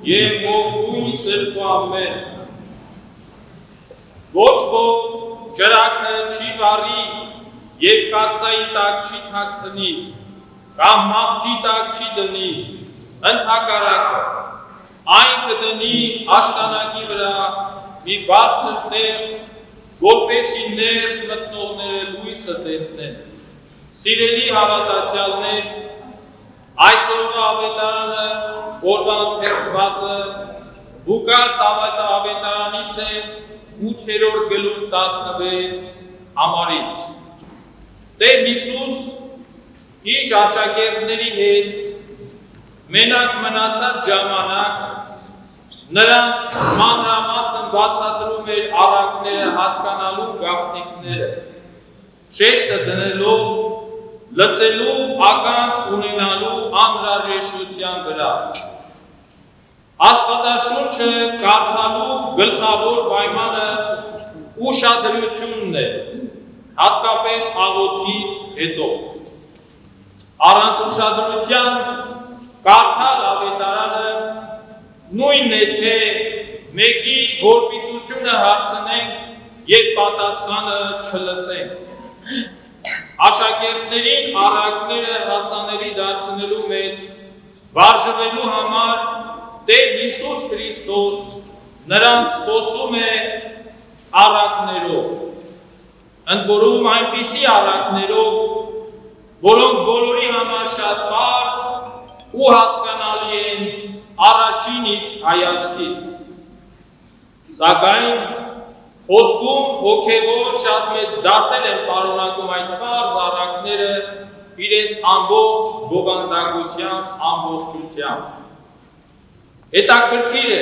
եւ ողջույն սրբամեր ոչ ոք ջրակը չի վառի եւ կացայի տակ չի թաքցնի կամ մաղջի տակ չի դնի ընդհակառակը այն կդնի աշտանակի վրա մի բարձր տեղ որպեսզի ներս մտնողները լույսը տեսնեն սիրելի հավատացյալներ այսօրվա ավետարանը որվա ընթերցվածը Ղուկաս ավետարանից է 8-րդ գլուխ 16 համարից Տեր Հիսուս իր աշակերտների հետ մենակ մնացած ժամանակ նրանց մանրամասն բացատրում էր առակները հասկանալու գաղտնիքները շեշտը դնելով լսելու ականջ ունենալու անհրաժեշտության վրա Աստվածաշունչը կարդալու գլխավոր պայմանը ուշադրությունն է հատկապես աղոթքից հետո առանց ուշադրության կարդալ ավետարանը նույնն է թե մեկի որպիսությունը հարցնենք եւ պատասխանը չլսենք Աշակերտներին առակները հասանելի դարձնելու մեջ վարժվելու համար Տեր Հիսուս Քրիստոս նրանց խոսում է առակներով ընդ որում այնպիսի առակներով որոնք բոլորի համար շատ պարզ ու հասկանալի են առաջին իսկ հայացքից Սակայն Խոսքում հոգևոր շատ մեծ դասեր են պարունակում այդ պարզ առակները իրենց ամբողջ բովանդակությամբ, ամբողջությամբ։ Հետաքրքիր է,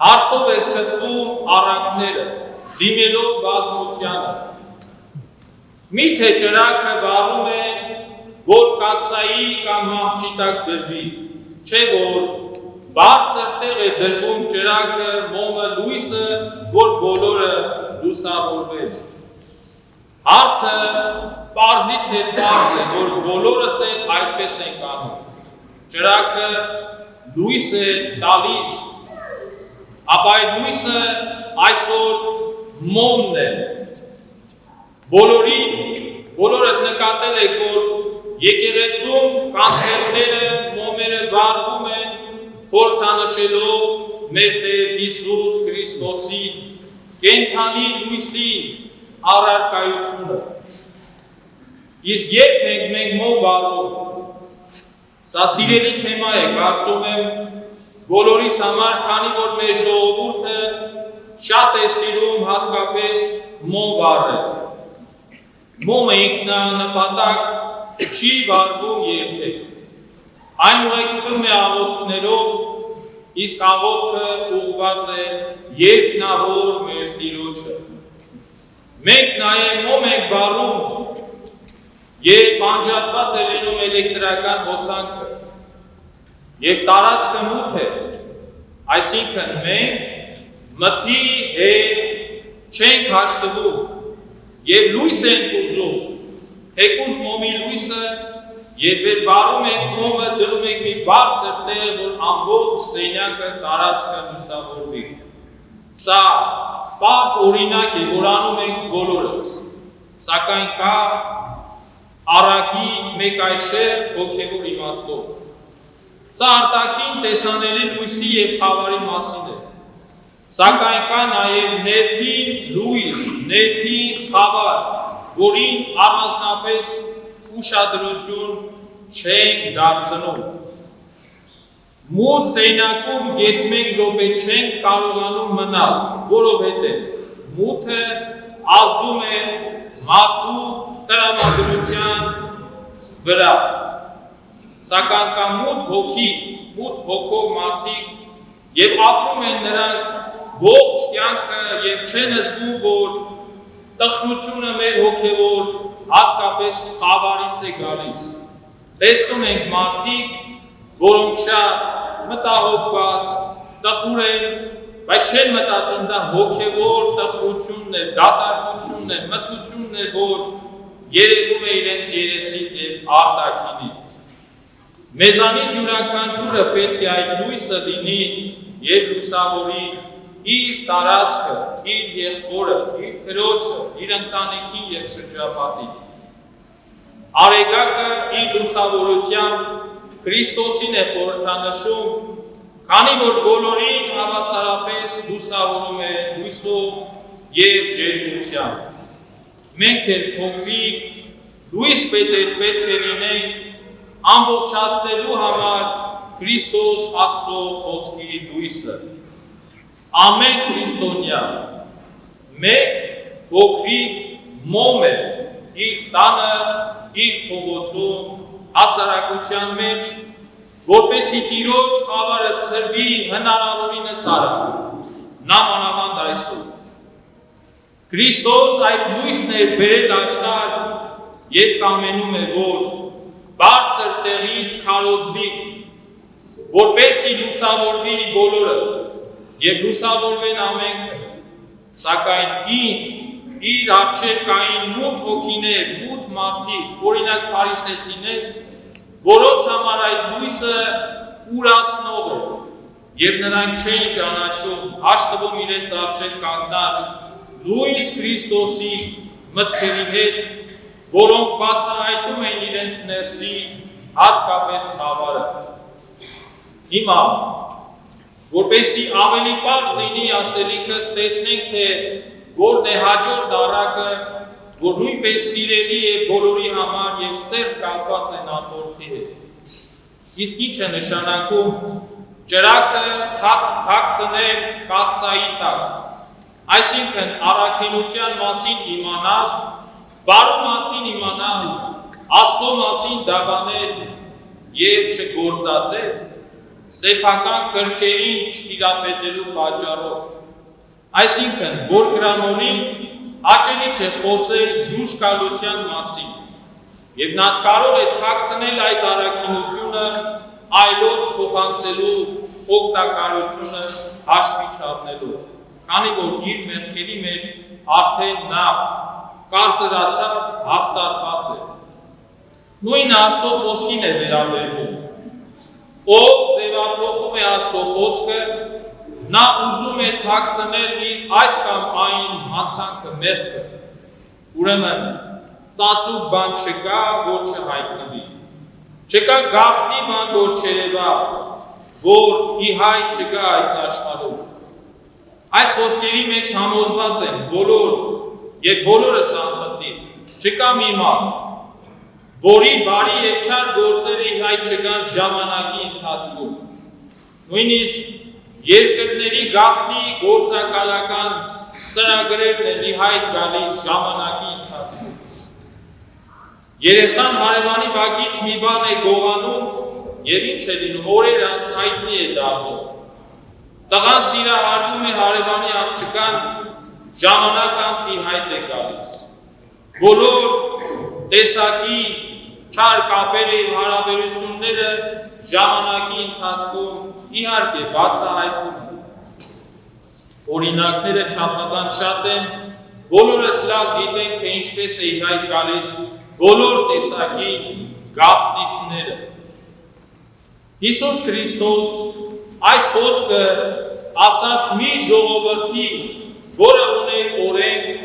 հարցով է սկսվում առակները, դիմելով բազմությանը։ Միթե ճրագը վառում է, որ կաթսայի կամ մահճի տակ դրվի, չէ որ բարձր տեղ է դրվում ճրագը, մոմը, լույսը, որ բոլորը լուսավորվեր։ Հարցը պարզից է պարզ է, որ բոլորս էլ այդպես ենք անում։ Ճրագը լույս է տալիս, ապա այդ լույսը այսօր մոմն է։ Բոլորը նկատել եք, որ եկեղեցում կանցերները, մոմերը վառվում են, խորհրդանշելով մեր Տեր Հիսուս Քրիստոսի կենդանի լույսի առարկայությունը։ Իսկ երբ ենք մենք մոմ վառում, սա սիրելի թեմա է, կարծում եմ բոլորիս համար, քանի որ մեր ժողովուրդը շատ է սիրում հատկապես մոմ վառել։ Մոմը ինքնանպատակ չի վառվում երբեք։ Այն ուղեկցվում է աղոթքներով, իսկ աղոթքը ուղղված է երկնավոր մեր Տիրոջը։ Մենք նաև մոմ ենք վառում, երբ անջատված է լինում էլեկտրական հոսանքը եւ տարածքը մութ է, այսինքն մենք մթի հետ չենք հաշտվում եւ լույս ենք ուզում, թեկուզ մոմի լույսը Երբ վառում ենք մոմը, դնում ենք մի բարձր տեղ, որ ամբողջ սենյակը տարածքը լուսավորվի։ Սա պարզ օրինակ է, որ անում ենք բոլորս, սակայն կա առակի մեկ այշեր հոգևոր իմաստով։ Սա արտաքին տեսանելի լույսի և խավարի մասին է, սակայն կա նաև ներքին լույս, ներքին խավար, որին առանձնապես ուշադրություն չենք դարձնում։ Մութ սենյակում գետ մեկ րոպե չենք կարողանում մնալ, որովհետև մութը ազդում է մարդու տրամադրության վրա։ Սակայն կա մութ հոգի, մութ հոգով մարդիկ եւ ապրում են նրանք ողջ կյանքը եւ չեն զգում, որ տխրությունը մեր հոգևոր հատկապես խավարից է գալիս։ Տեսնում ենք մարդիկ, որոնք շատ մտահոգված, տխուր են, բայց չեն մտածում դա հոգևոր տխրությունն է, դատարկությունն է, մթությունն է, որ երևում է իրենց երեսից եւ արտաքինից։ Մեզանից յուրաքանչյուրը պետք է այդ լույսը լինի եւ լուսավորի իր տարածքը, իր եղբորը, իր քրոջը, իր ընտանիքին եւ շրջապատին։ Արեգակը իր լուսավորությամբ Քրիստոսին է խորհրդանշում, քանի որ բոլորին հավասարապես լուսավորում է լույսով եւ ջերմությամբ։ Մենք էլ փոքրիկ լույս պետք է լինենք ամբողջացնելու համար Քրիստոս Աստծո խոսքի լույսը։ Ամեն քրիստոնյա մեկ փոքրիկ մոմ է իր տանը, իր փողոցում, հասարակության մեջ, որպեսզի Տիրոջ խավարը ցրվի հնարավորինս արագ, նամանավանդ այսօր։ Քրիստոս այդ լույսն է բերել աշխարհ եւ կամենում է, որ բարձր տեղից քարոզվի, որպեսզի լուսավորվի բոլորը եւ լուսավորվեն ամենքը, սակայն իր առջև կային մութ հոգիներ, մութ մարդիկ, օրինակ փարիսեցիներ, որոնց համար այդ լույսը ուրացնող էր, եւ նրանք չէին ճանաչում, հաշտվում իրենց առջև կանգնած լույս Քրիստոսի մտքերի հետ, որոնք բացահայտում են իրենց ներսի հատկապես խավարը։ Հիմա, որպեսզի ավելի պարզ լինի ասելիքս, տեսնենք, թե որն է հաջորդ առակը, որ նույնպես սիրելի է բոլորի համար եւ սերտ կապված է նախորդի հետ։ Իսկ ինչ է նշանակում ճրագը թաքցնել կաթսայի տակ, այսինքն առաքինության մասին իմանալ, բարու մասին իմանալ, Աստծո մասին դավանել եւ չգործածել, սեփական կրքերին չտիրապետելու պատճառով։ Այսինքն, որ գրամոնին հաճելի չէ խոսել ժուժկալության մասին, եւ նա կարող է թաքցնել այդ առաքինությունը այլոց փոխանցելու օգտակարությունը հաշվի չառնելով, քանի որ իր մեղքերի մեջ արդեն նա կարծրացած հաստատված է։ Նույնը Աստծո խոսքին է վերաբերվում։ Ով ձևափոխում է Աստծո խոսքը, նա ուզում է թաքցնել իր այս կամ այն հանցանքը, մեղքը։ Ուրեմն ծածուկ բան չկա, որ չհայտնվի։ Չկա գաղտնի բան, որ չերևա, որ ի հայտ չգա այս աշխարհում։ Այս խոսքերի մեջ համոզված են բոլոր եւ բոլորս անխտիր։ Չկա մի մարդ, որի բարի եւ չար գործերը ի հայտ չգան ժամանակի ընթացքում։ Նույնիսկ երկրների գաղտնի գործակալական ծրագրերն են ի հայտ գալիս ժամանակի ընթացքում։ Երեխան հարևանի բակից մի բան է գողանում եւ ինչ է լինում, օրեր անց հայտնի է դառնում։ Տղան սիրահարվում է հարևանի աղջկան, ժամանակ անց ի հայտ է գալիս։ Բոլոր տեսակի չար կապերը եւ հարաբերությունները ժամանակի ընթացքում իհարկե բացահայտվում են։ Օրինակները չափազանց շատ են, բոլորս լավ գիտենք, թե ինչպես է ի հայտ գալիս բոլոր տեսակի գաղտնիքները։ Հիսուս Քրիստոս այս խոսքը ասաց մի ժողովրդի, որը ուներ օրենք,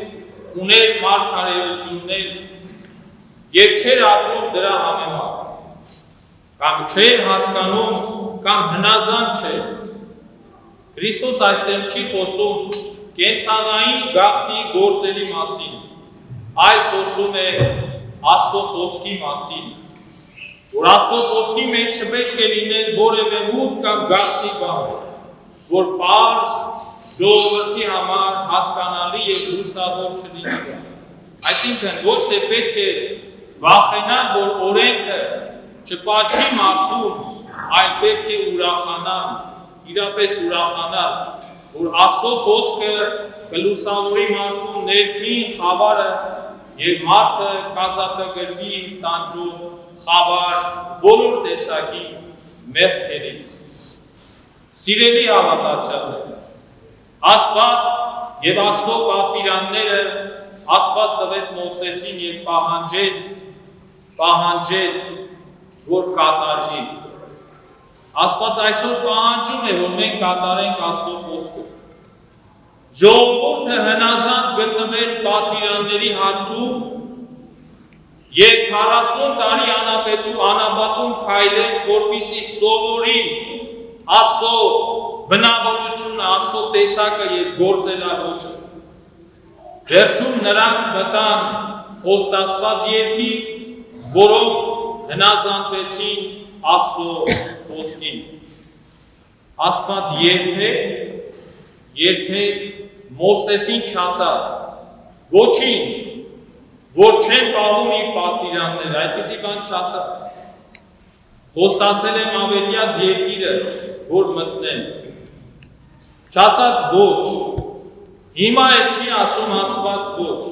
ուներ մարգարեություններ եւ չէր ապրում դրա համեմատ, կամ չէր հասկանում, կամ հնազանդ չէր։ Քրիստոս այստեղ չի խոսում կենցաղային գաղտնի գործերի մասին, այլ խոսում է Աստծո խոսքի մասին, որ Աստծո խոսքի մեջ չպետք է լինել որևէ մութ կամ գաղտնի բան, որ պարզ ժողովրդի համար հասկանալի եւ լուսավոր չլինի։ Այսինքն ոչ թե պետք է վախենալ, որ օրենքը չպաչի մարդուն, այլ պետք է ուրախանալ, իրապես ուրախանալ, որ Աստծո խոսքը կլուսավորի մարդու ներքին խավարը եւ մարդը կազատագրվի տանջող խավար բոլոր տեսակի մեղքերից։ Սիրելի հավատացյալներ, Աստված եւ Աստծո պատվիրանները Աստված տվեց Մովսեսին եւ պահանջեց, որ կատարվի։ Աստված այսօր պահանջում է, որ մենք կատարենք Աստծո խոսքը։ Ժողովուրդը հնազանդ գտնվեց պատվիրանների հարցում եւ 40 տարի անապատում քայլեց, որպեսզի սովորի Աստծո բնավորությունը, Աստծո տեսակը եւ գործելավոճը։ Վերջում նրանք մտան խոստացված երկիր, որոնք հնազանդվեցին Աստծո խոսքին։ Աստված երբեք Մովսեսին չասաց, ոչինչ, որ չեն պահում իր պատվիրանները, այդպիսի բան չասաց։ Խոստացել եմ ավետյաց երկիրը, որ մտնեն։ Չասաց ոչ, հիմա էլ չի ասում Աստված ոչ,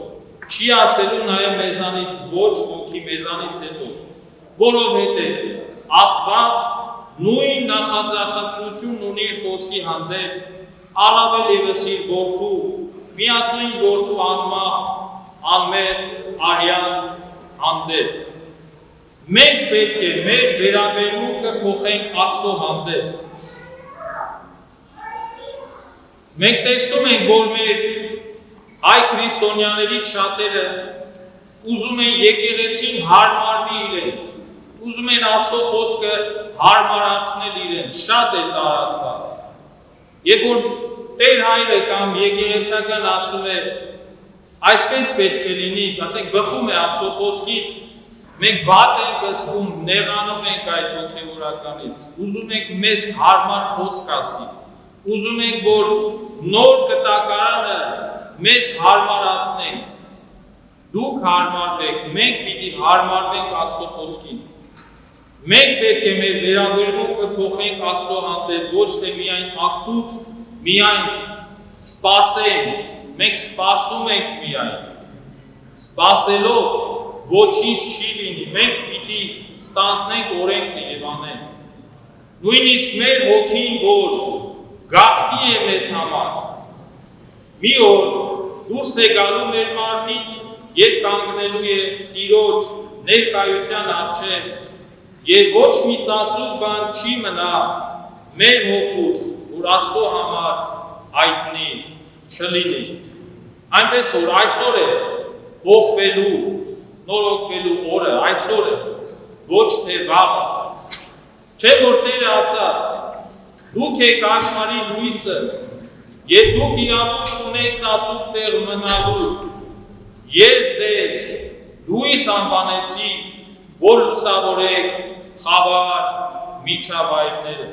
չի ասելու նաև մեզանից ոչ, ոգի մեզանից հետո, որովհետև Աստված նույն նախաձախնդրություն ունի իր խոսքի հանդեպ, առավել ևս իր որդու, միածնույն որդու անմահ, անմեղ, արյան հանդեպ։ Մենք պետք է մեր վերաբերմունքը փոխենք Աստծո հանդեպ։ Մենք տեսնում ենք, որ մեր հայ քրիստոնյաներից շատերը ուզում են եկեղեցին հարմարվի իրենց, ուզում են Աստծո խոսքը հարմարացնել իրենց, շատ է տարածված։ Երբ որ Տեր հայրը կամ եկեղեցական ասում է, այսպես պետք է լինի, ասենք բխում է Աստծո խոսքից, մենք վատ ենք զգում, նեղանում ենք այդ հոգևորականից, ուզում ենք մեզ հարմար խոսք ասի, ուզում ենք, որ նոր կտակարանը մեզ հարմարացնենք, դուք հարմարվեք, մենք պիտի հարմարվենք Աստծո խոսքին։ Մենք պետք է մեր վերաբերմունքը փոխենք Աստծո հանդեպ, ոչ թե միայն Աստծուց, միայն սպասենք, մենք սպասում ենք միայն, սպասելով ոչինչ չի լինի, մենք պիտի ստանձնենք օրենքն եւ անենք։ Նույնիսկ մեր հոգին, որ գաղտնի է մեզ համար, մի օր դուրս է գալու մեր մարմնից, երբ կանգնելու է Տիրոջ ներկայության առջև, եւ ոչ մի ծածուկ բան չի մնա մեր հոգուց, որ Աստծո համար հայտնի չլինի։ Այնպես որ այսօր է փոխվելու, նորոգվելու օրը, այսօր է, ոչ թե վաղը։ Չէ որ Տերը ասաց, դուք եք աշխարհի լույսը, եւ դուք իրավունք ունեք ծածուկ տեղ մնալու։ Ես ձեզ լույս անվանեցի, որ լուսավորեք խավար միջավայրները։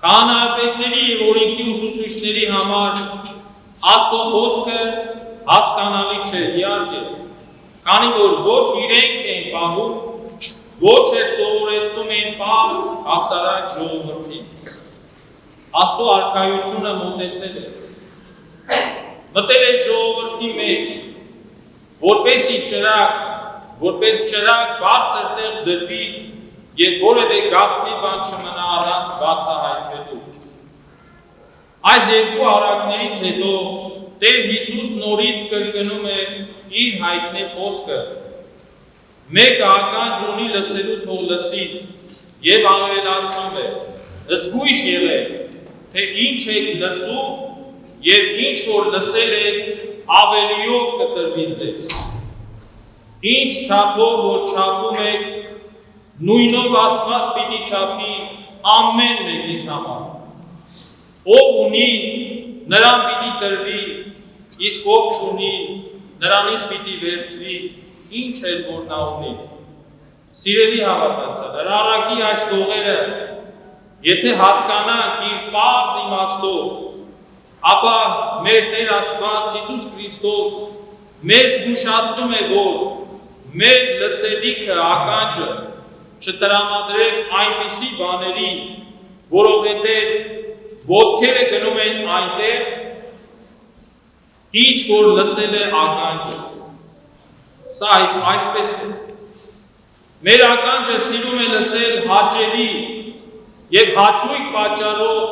Քահանայապետների եւ օրենքի ուսուցիչների համար Աստծո խոսքը հասկանալի չէ, իհարկե, քանի որ ոչ իրենք են պահում, ոչ էլ սովորեցնում են պարզ հասարակ ժողովրդին։ Աստծո արքայությունը մոտեցել է, մտել է ժողովրդի մեջ, որպես ճրագ բարձր տեղ դրվի եւ որևէ գաղտնի բան չմնա առանց բացահայտվելու։ Այս երկու առակներից հետո Տեր Հիսուս նորից կրկնում է իր հայտնի խոսքը. մեկը ականջ ունի լսելու թող լսի եւ ավելացնում է. զգույշ եղեք, թե ինչ եք լսում եւ ինչ որ լսել եք ավելիով կտրվի ձեզ։ Ինչ չափով որ չափում եք, նույնով Աստված պիտի չափի ամեն մեկիս համար։ Ով ունի, նրան պիտի տրվի, իսկ ով չունի, նրանից պիտի վերցվի, ինչ էլ որ նա ունի։ Սիրելի հավատացյալ, հրառակի այս տողերը, եթե հասկանանք իր պարզ իմաստով, ապա մեր Տեր Աստված Հիսուս Քրիստոս մեզ զգուշացնում է, որ մեր լսելիքը, ականջը չտրամադրենք այնպիսի բաների, որովհետև ոտքերը գնում են այնտեղ, ինչ որ լսել է ականջը։ Սա այսպես է։ Մեր ականջը սիրում է լսել հաճելի եւ հաճույք պատճառող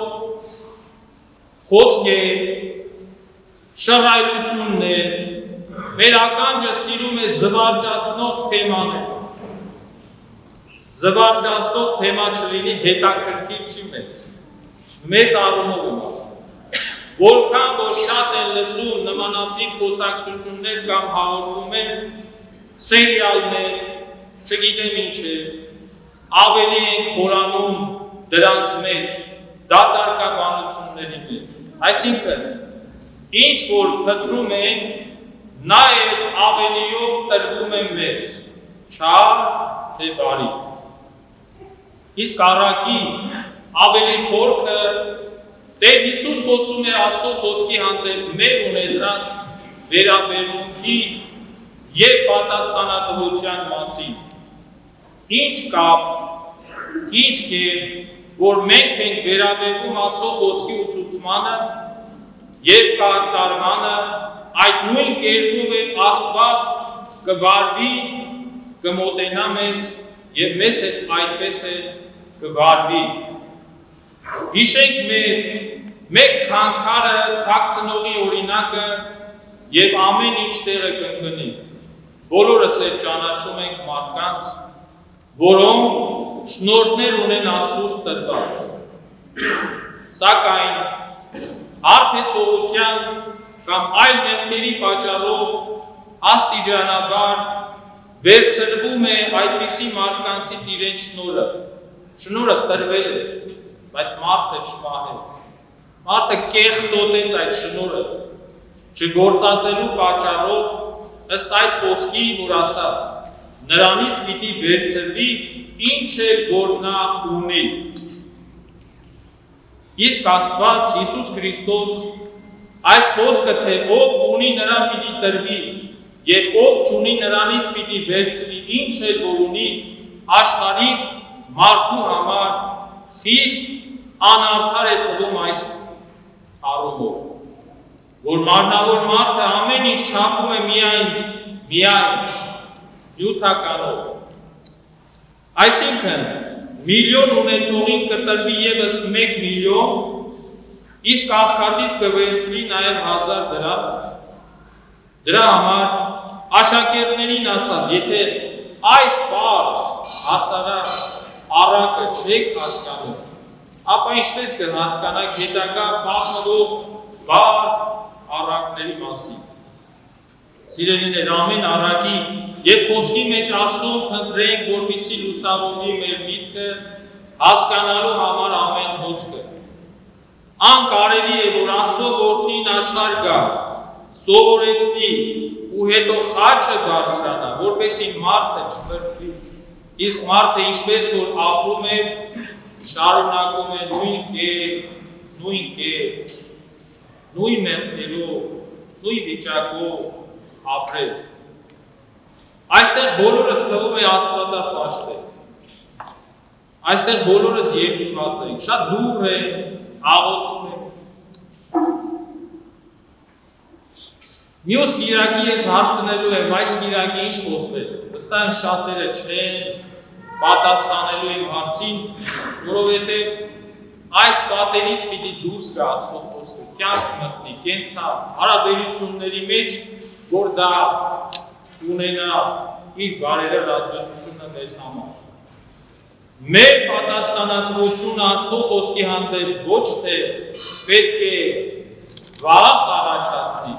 խոսքեր, շռայլություններ, մեր ականջը սիրում է զվարճացնող թեմաներ։ զվարճացնող թեմա չլինի, հետաքրքիր չի մեծ առումով եմ ասում, որքան որ շատ են լսում նմանատիպ խոսակցություններ կամ հաղորդումներ, սերիալներ, չգիտեմ ինչ է, ավելի ենք խորանում դրանց մեջ, դատարկաբանությունների մեջ, այսինքն, ինչ որ փնտրում ենք, նա էլ ավելիով տրվում է մեզ, չար թե բարի։ Իսկ առակի ավելի խորքը Տեր Հիսուս խոսում է Աստծո խոսքի հանդեպ մեր ունեցած վերաբերմունքի եւ պատասխանատվության մասին։ Ինչ կապ, ինչ կերպ, որ մենք ենք վերաբերվում Աստծո խոսքի ուսուցմանը եւ կատարմանը, այդ նույն կերպով էլ Աստված կվարվի, կմոտենա մեզ եւ մեզ հետ այդպես է կվարվի։ Հիշենք մեր մեկ քանքարը թաքցնողի օրինակը եւ ամեն ինչ տեղը կընկնի։ Բոլորս էլ ճանաչում ենք մարդկանց, որոնք շնորհներ ունեն Աստծուց տրված։ Սակայն հարբեցողության կամ այլ մեղքերի պատճառով աստիճանաբար վերցրվում է այդպիսի մարդկանցից իրեն շնորհը։ Շնորհը տրվել է, բայց մարդը չպահեց։ Մարդը կեղտոտեց այդ շնորհը, չգործածելու պատճառով ըստ այդ խոսքի, որ ասաց, նրանից պիտի վերցրվի, ինչ է որ նա ունի։ Իսկ Աստված Հիսուս Քրիստոս այս խոսքը, թե ով ունի նրան պիտի տրվի, եւ ով չունի նրանից պիտի վերցվի, ինչ է որ ունի, աշխարհիկ մարդու համար խիստ անարդար է թվում այս առումով, որ մարմնավոր մարդը ամեն ինչ չափում է միայն նյութականով։ Այսինքն, միլիոն ունեցողին կտրվի ևս 1 միլիոն, իսկ աղքատից կվերցվի նաև 1000 դրամ։ Դրա համար աշակերտներին ասած, եթե այս պարզ հասարակ առակը չեք հասկանում, ապա ինչպես կհասկանաք հետագա բախնվող բար առակների մասին։ Սիրելիներ, ամեն առակի եւ խոսքի մեջ Աստծուն փնտրենք, որպեսզի լուսավորվի մեր միտքը, հասկանալու համար ամեն խոսքը։ Անկարելի է, որ Աստծո որդին աշխարհ գա, սովորեցնի ու հետո խաչը բարձրանա, որպեսզի մարդը չմրգվի։ Իսկ մարդը ինչպես որ ապրում է, շարունակում է նույն կերպ, նույն մեղքերով, նույն վիճակով ապրել։ Այստեղ բոլորս թվում է աստվածապաշտ։ Այստեղ բոլորս երկիրված ենք, շատ դուր ենք, աղոթում ենք։ Մյուս կիրակի ես հարցնելու եմ, այս կիրակի ինչ խոսվեց։ Վստահ եմ շատերը չեն պատասխանելու իմ հարցին, որովհետև այս պատերից պիտի դուրս գա Աստծո խոսքը, կյանք մտնի, կենցաղ, հարաբերությունների մեջ, որ դա ունենա իր բարերար ազդեցությունը մեզ համար։ Մեր պատասխանատվությունը Աստծո խոսքի հանդեպ ոչ թե պետք է վախ առաջացնի,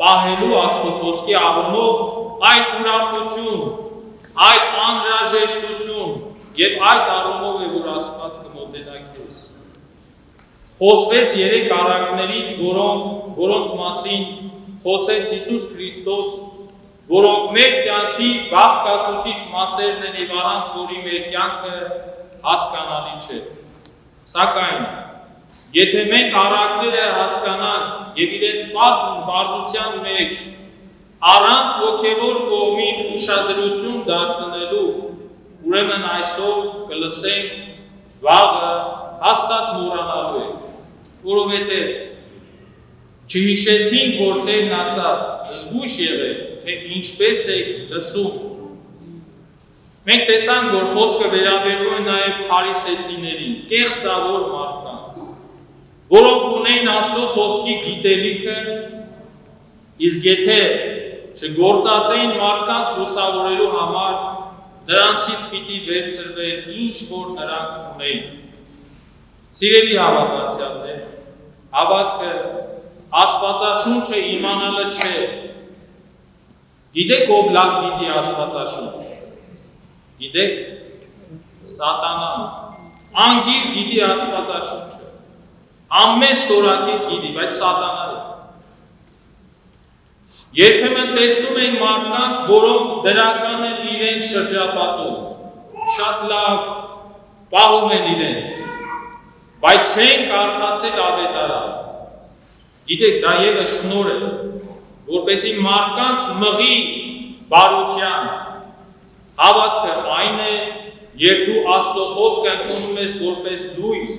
պահելու Աստծո խոսքի առումով այդ ուրախություն, այդ անհրաժեշտություն եւ այդ առումով է, որ Աստված կմոտենա քեզ։ Խոսվեց 3 առակներից, որոնց մասին խոսեց Հիսուս Քրիստոս, որոնք մեր կյանքի բաղկացուցիչ մասերն են եւ առանց որի մեր կյանքը հասկանալի չէ։ Սակայն եթե մենք առակները հասկանանք եւ իրենց բարձության մեջ առանց ոգևոր կողմին ուշադրություն դարձնելու, ուրեմն այսօր կլսենք, վաղը հաստատ մոռանալու ենք, որովհետեւ չհիշեցինք, որ Տերն ասաց, զգույշ եղեք, թե ինչպես եք լսում։ Մենք տեսանք, որ խոսքը վերաբերում է նաև փարիսեցիներին, կեղծավոր մարդկանց, որոնք ունեին Աստծո խոսքի գիտելիքը, իսկ եթե չգործածեին մարդկանց լուսավորելու համար, նրանցից պիտի վերցրվեր ինչ որ նրանք ունեին։ Սիրելի հավատացյալներ, հավատքը Աստվածաշունչը իմանալը չէ։ Գիտեք ով լավ գիտի Աստվածաշունչ։ Գիտեք Սատանան։ Անգիր գիտի Աստվածաշունչը։ Ամեն ստորակետ գիտի, բայց Սատանան է։ Երբեմն տեսնում ենք մարդկանց, որոնք դրական են իրենց շրջապատում, շատ լավ պահում են իրենց, բայց չեն կարդացել ավետարան։ Գիտեք, դա ևս շնորհ է, որպեսզի մարդկանց մղի բարության։ Հավատքը այն է, երբ դու Աստծո խոսքը ընդունում ես որպես լույս,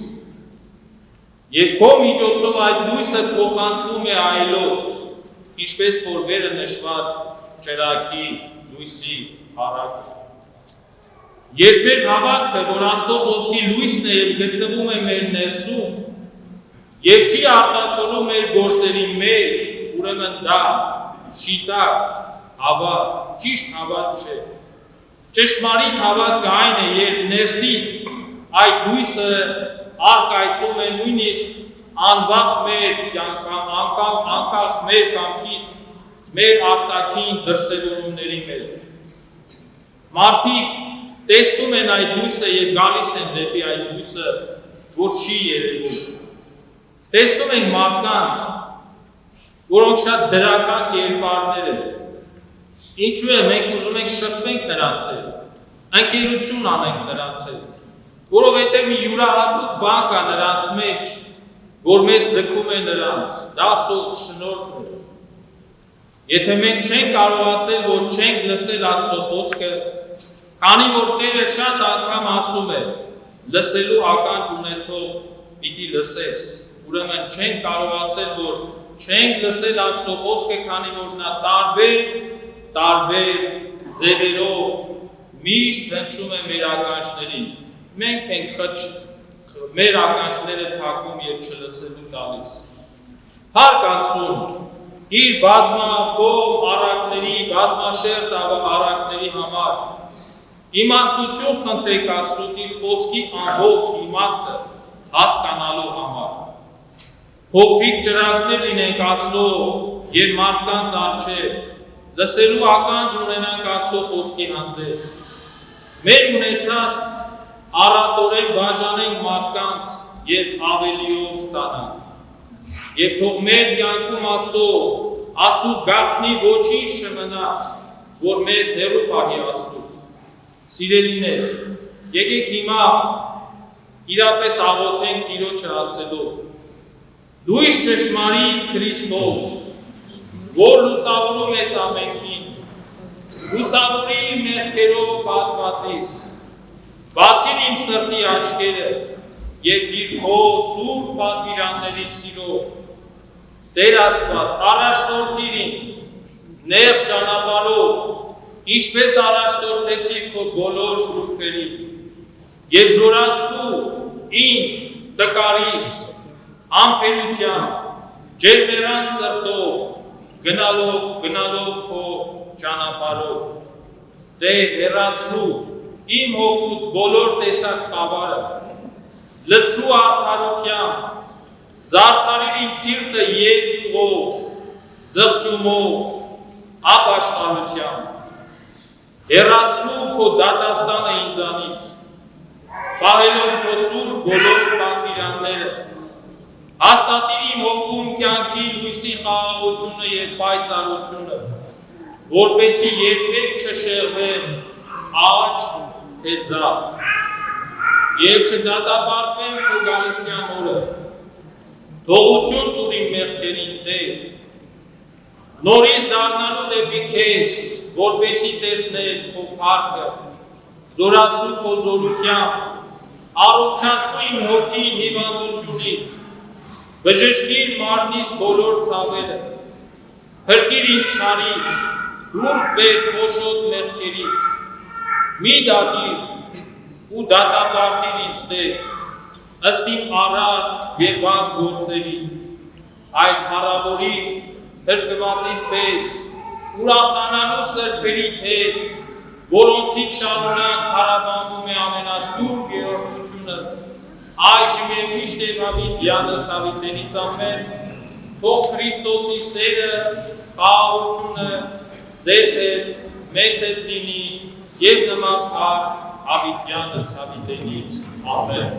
եւ քո միջոցով այդ լույսը փոխանցվում է այլոց, ինչպես որ վերը նշված ճրագի լույսի հարակը։ Երբ մեր հավատքը, որ Աստծո խոսքի լույսն է եւ գտնվում է մեր ներսում, եւ չի արտացոլում մեր գործերի մեջ, ուրեմն դա շիտակ հավատ, ճիշտ հավատ չէ։ Ճշմարիտ հավատքը այն է, երբ ներսից այդ լույսը արկայծում է նույնիսկ անվախ մեր կյանքամ, անկախ մեր կամքից, մեր արտաքին դրսևորումների մեջ։ Մարդիկ տեսնում են այդ լույսը եւ գալիս են դեպի այդ լույսը, որ չի երևում։ Տեսնում ենք մարդկանց, որոնք շատ դրական կերպարներ են։ Ինչու է մենք ուզում ենք շփվենք նրանց հետ, ընկերություն անենք նրանց հետ, որովհետև մի յուրահատուկ բան կա նրանց մեջ, որ մեզ ձգում է նրանց, դա շնորհն է։ Եթե մենք չենք կարող ասել, որ չենք լսել Աստծո խոսքը, քանի որ Տերը շատ անգամ ասում է, լսելու ականջ ունեցող պիտի լսես, ուրեմն չենք կարող ասել, որ չենք լսել Աստծո խոսքը, քանի որ նա տարբեր ձևերով միշտ հնչում է մեր ականջներին։ Մենք ենք մեր ականջները թակում եւ չլսելու տալիս։ Հարկ Աստծուն իր բազմակողմ առակների, բազմաշերտ առակների համար իմաստություն խնդրեք Աստծուց իր խոսքի ամբողջ իմաստը հասկանալու համար։ Փոքրիկ ճրագներ լինենք Աստծո եւ մարդկանց առջեւ, լսելու ականջ ունենանք Աստծո խոսքի հանդեպ։ Մեր ունեցած առատորեն բաժանենք մարդկանց եւ ավելիով ստանանք։ Եվ թող մեր կյանքում Աստծուց գաղտնի ոչինչ չմնա, որ մեզ հեռու պահի Աստծուց։ Սիրելիներ, եկեք հիմա իրապես աղոթենք Տիրոջը ասելով. Լույս ճշմարիտ Քրիստոս, որ լուսավորում ես ամենքին, լուսավորի իմ մեղքերով պատվածիս, բացիր իմ սրտի աչքերը եւ դիր քո սուրբ պատվիրանների սիրով։ Տեր Աստված, առաջնորդիր ինձ նեղ ճանապարհով, ինչպես առաջնորդեցիր քո բոլոր սուրբերին, եւ զորացրու ինձ տկարիս, ամփելությամբ, ջերմերան սրտով, գնալով քո ճանապարհով։ Տեր, հեռացրու իմ հոգուց բոլոր տեսակ խավարը, լցրու արդարությամբ, զարդարիր իմ սիրտը երկյուղով, զղջումով, ապաշխարությամբ, հեռացրու քո դատաստանը ինձանից, պահելով քո սուրբ բոլոր պատվիրանները, հաստատիր իմ հոգում կյանքի լույսի խաղաղությունը եւ պայծառությունը, որպեսզի երբեք չշեղվեմ աջ թե ձախ, եւ չդատապարտվեմ քո գալսյան օրը։ Թողություն տուր իմ մեղքերին, Տեր, նորից դառնալու դեպի քեզ, որպեսզի տեսնել քո փառքը, զորացու քո զորությամբ, առողջացու իմ հոգին հիվանդությունից, բժշկիր մարմնիս բոլոր ցավերը, փրկիր ինձ չարից, դուրս բեր փոշոտ մեղքերից, մի դատիր ու դատապարտիր ինձ, Տեր, ըստ իմ առատ եւ վատ գործերի, այդ փառավորի փրկվածից պես ուրախանալու սրբերի հետ որոնցից շարունակ հարաբանում է ամենասուրբ երրորդությունը, այժմ և միշտ և հավիտյանս հավիտենից ամեն, թող Քրիստոսի սերը, խաղաղությունը ձեզ հետ, մեզ հետ լինի և նման կար հավիտյանս հավիտենից ամեն։